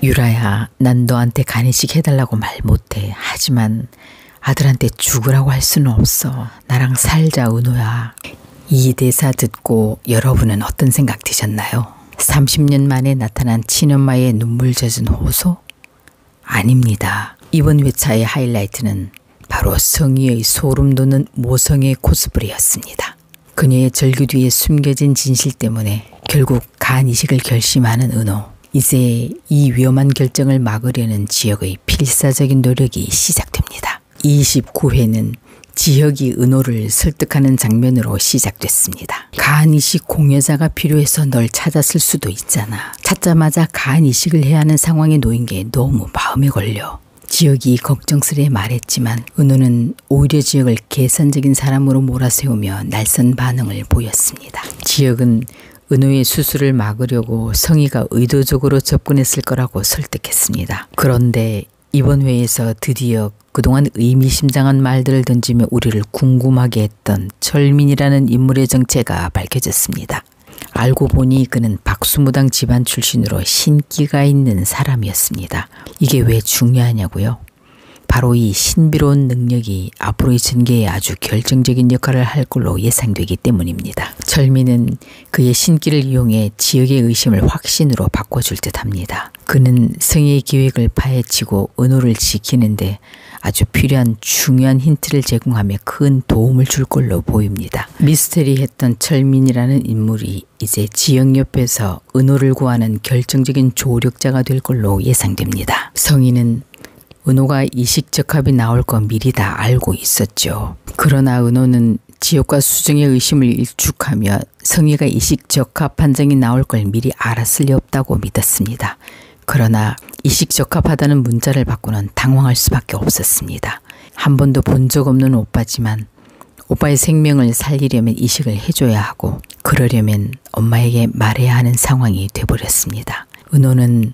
유라야, 난 너한테 간이식 해달라고 말 못해. 하지만 아들한테 죽으라고 할 수는 없어. 나랑 살자, 은호야. 이 대사 듣고 여러분은 어떤 생각 드셨나요? 30년 만에 나타난 친엄마의 눈물 젖은 호소? 아닙니다. 이번 회차의 하이라이트는 바로 성희의 소름 돋는 모성애 코스프레였습니다. 그녀의 절규 뒤에 숨겨진 진실 때문에 결국 간이식을 결심하는 은호. 이제 이 위험한 결정을 막으려는 지혁의 필사적인 노력이 시작됩니다. 29회는 지혁이 은호를 설득하는 장면으로 시작됐습니다. 간이식 공여자가 필요해서 널 찾았을 수도 있잖아. 찾자마자 간이식을 해야 하는 상황에 놓인 게 너무 마음에 걸려. 지혁이 걱정스레 말했지만 은호는 오히려 지혁을 계산적인 사람으로 몰아세우며 날선 반응을 보였습니다. 지혁은 은호의 수술을 막으려고 성희가 의도적으로 접근했을 거라고 설득했습니다. 그런데 이번 회에서 드디어 그동안 의미심장한 말들을 던지며 우리를 궁금하게 했던 철민이라는 인물의 정체가 밝혀졌습니다. 알고 보니 그는 박수무당 집안 출신으로 신기가 있는 사람이었습니다. 이게 왜 중요하냐고요? 바로 이 신비로운 능력이 앞으로의 전개에 아주 결정적인 역할을 할 걸로 예상되기 때문입니다. 철민은 그의 신기를 이용해 지역의 의심을 확신으로 바꿔줄 듯합니다. 그는 성희의 계획을 파헤치고 은호를 지키는데 아주 필요한 중요한 힌트를 제공하며 큰 도움을 줄 걸로 보입니다. 미스테리했던 철민이라는 인물이 이제 지영 옆에서 은호를 구하는 결정적인 조력자가 될 걸로 예상됩니다. 성희는 은호가 이식적합이 나올 거 미리 다 알고 있었죠. 그러나 은호는 지혁과 수정의 의심을 일축하며 성희가 이식적합 판정이 나올 걸 미리 알았을 리 없다고 믿었습니다. 그러나 이식적합하다는 문자를 받고는 당황할 수밖에 없었습니다. 한 번도 본 적 없는 오빠지만 오빠의 생명을 살리려면 이식을 해줘야 하고 그러려면 엄마에게 말해야 하는 상황이 돼버렸습니다. 은호는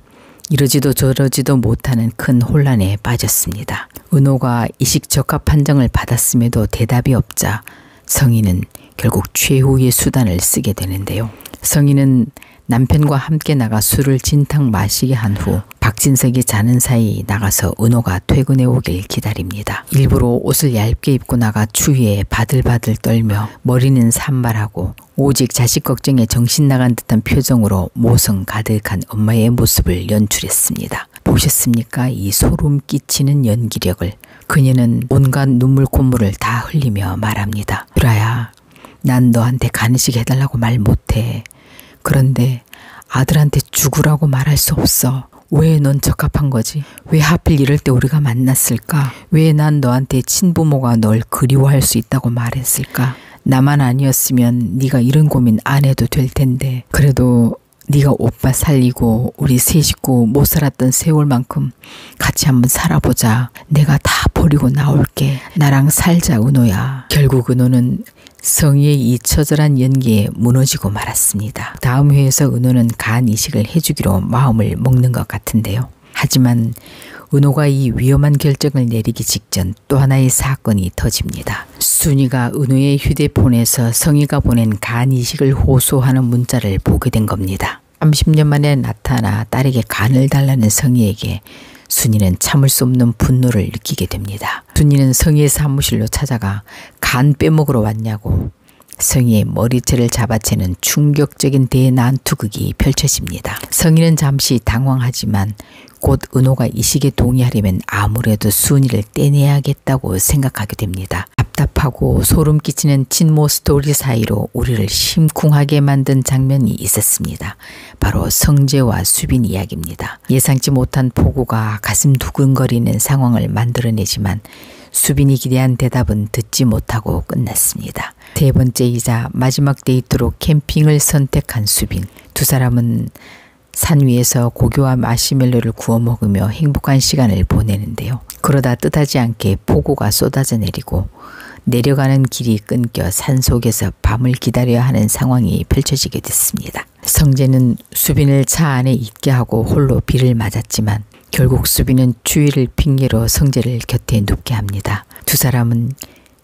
이러지도 저러지도 못하는 큰 혼란에 빠졌습니다. 은호가 이식적합 판정을 받았음에도 대답이 없자 성희는 결국 최후의 수단을 쓰게 되는데요. 성희는 남편과 함께 나가 술을 진탕 마시게 한 후 박진석이 자는 사이 나가서 은호가 퇴근해 오길 기다립니다. 일부러 옷을 얇게 입고 나가 추위에 바들바들 떨며 머리는 산발하고 오직 자식 걱정에 정신 나간 듯한 표정으로 모성 가득한 엄마의 모습을 연출했습니다. 보셨습니까? 이 소름 끼치는 연기력을. 그녀는 온갖 눈물 콧물을 다 흘리며 말합니다. 유라야, 난 너한테 간이식 해달라고 말 못해. 그런데 아들한테 죽으라고 말할 수 없어. 왜 넌 적합한 거지? 왜 하필 이럴 때 우리가 만났을까? 왜 난 너한테 친부모가 널 그리워할 수 있다고 말했을까? 나만 아니었으면 네가 이런 고민 안 해도 될 텐데 그래도 네가 오빠 살리고 우리 세 식구 못 살았던 세월만큼 같이 한번 살아보자. 내가 다 버리고 나올게. 나랑 살자, 은호야. 결국 은호는 성희의 이 처절한 연기에 무너지고 말았습니다. 다음 회에서 은호는 간 이식을 해주기로 마음을 먹는 것 같은데요. 하지만 은호가 이 위험한 결정을 내리기 직전 또 하나의 사건이 터집니다. 순이가 은호의 휴대폰에서 성희가 보낸 간 이식을 호소하는 문자를 보게 된 겁니다. 30년 만에 나타나 딸에게 간을 달라는 성희에게 순이는 참을 수 없는 분노를 느끼게 됩니다. 순이는 성희의 사무실로 찾아가 간 빼먹으러 왔냐고 성희의 머리채를 잡아채는 충격적인 대난투극이 펼쳐집니다. 성희는 잠시 당황하지만 곧 은호가 이식에 동의하려면 아무래도 순이를 떼내야겠다고 생각하게 됩니다. 답답하고 소름 끼치는 친모 스토리 사이로 우리를 심쿵하게 만든 장면이 있었습니다. 바로 성재와 수빈 이야기입니다. 예상치 못한 폭우가 가슴 두근거리는 상황을 만들어내지만 수빈이 기대한 대답은 듣지 못하고 끝났습니다. 세 번째이자 마지막 데이트로 캠핑을 선택한 수빈. 두 사람은 산 위에서 고기와 마시멜로를 구워 먹으며 행복한 시간을 보내는데요. 그러다 뜻하지 않게 폭우가 쏟아져 내리고 내려가는 길이 끊겨 산속에서 밤을 기다려야 하는 상황이 펼쳐지게 됐습니다. 성재는 수빈을 차 안에 있게 하고 홀로 비를 맞았지만 결국 수빈은 추위를 핑계로 성재를 곁에 눕게 합니다. 두 사람은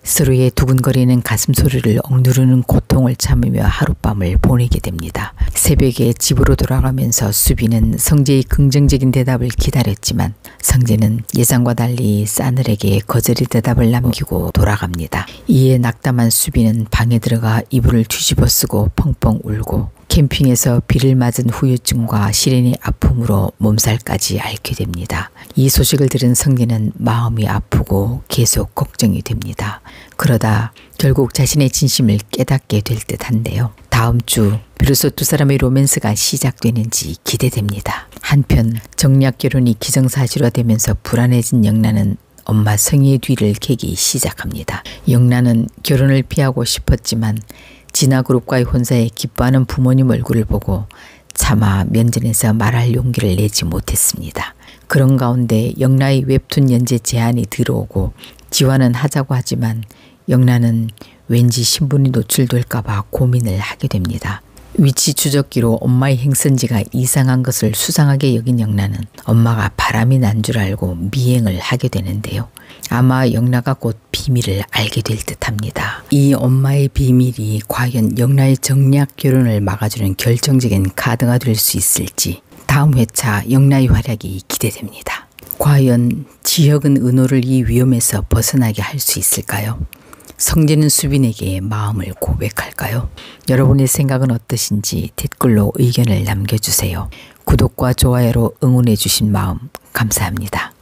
서로의 두근거리는 가슴 소리를 억누르는 고통을 참으며 하룻밤을 보내게 됩니다. 새벽에 집으로 돌아가면서 수빈은 성재의 긍정적인 대답을 기다렸지만 성재는 예상과 달리 싸늘하게 거절의 대답을 남기고 돌아갑니다. 이에 낙담한 수빈은 방에 들어가 이불을 뒤집어 쓰고 펑펑 울고 캠핑에서 비를 맞은 후유증과 시련의 아픔으로 몸살까지 앓게 됩니다. 이 소식을 들은 성재는 마음이 아프고 계속 걱정이 됩니다. 그러다 결국 자신의 진심을 깨닫게 될 듯한데요. 다음 주 비로소 두 사람의 로맨스가 시작되는지 기대됩니다. 한편 정략 결혼이 기정사실화되면서 불안해진 영란은 엄마 성희의 뒤를 캐기 시작합니다. 영란은 결혼을 피하고 싶었지만 진아그룹과의 혼사에 기뻐하는 부모님 얼굴을 보고 차마 면전에서 말할 용기를 내지 못했습니다. 그런 가운데 영란의 웹툰 연재 제안이 들어오고 지화는 하자고 하지만 영란은 왠지 신분이 노출될까 봐 고민을 하게 됩니다. 위치 추적기로 엄마의 행선지가 이상한 것을 수상하게 여긴 영란은 엄마가 바람이 난 줄 알고 미행을 하게 되는데요. 아마 영란가 곧 비밀을 알게 될 듯합니다. 이 엄마의 비밀이 과연 영란의 정략 결혼을 막아주는 결정적인 카드가 될 수 있을지 다음 회차 영란의 활약이 기대됩니다. 과연 지혁은 은호를 이 위험에서 벗어나게 할 수 있을까요? 성재는 수빈에게 마음을 고백할까요? 여러분의 생각은 어떠신지 댓글로 의견을 남겨주세요. 구독과 좋아요로 응원해 주신 마음 감사합니다.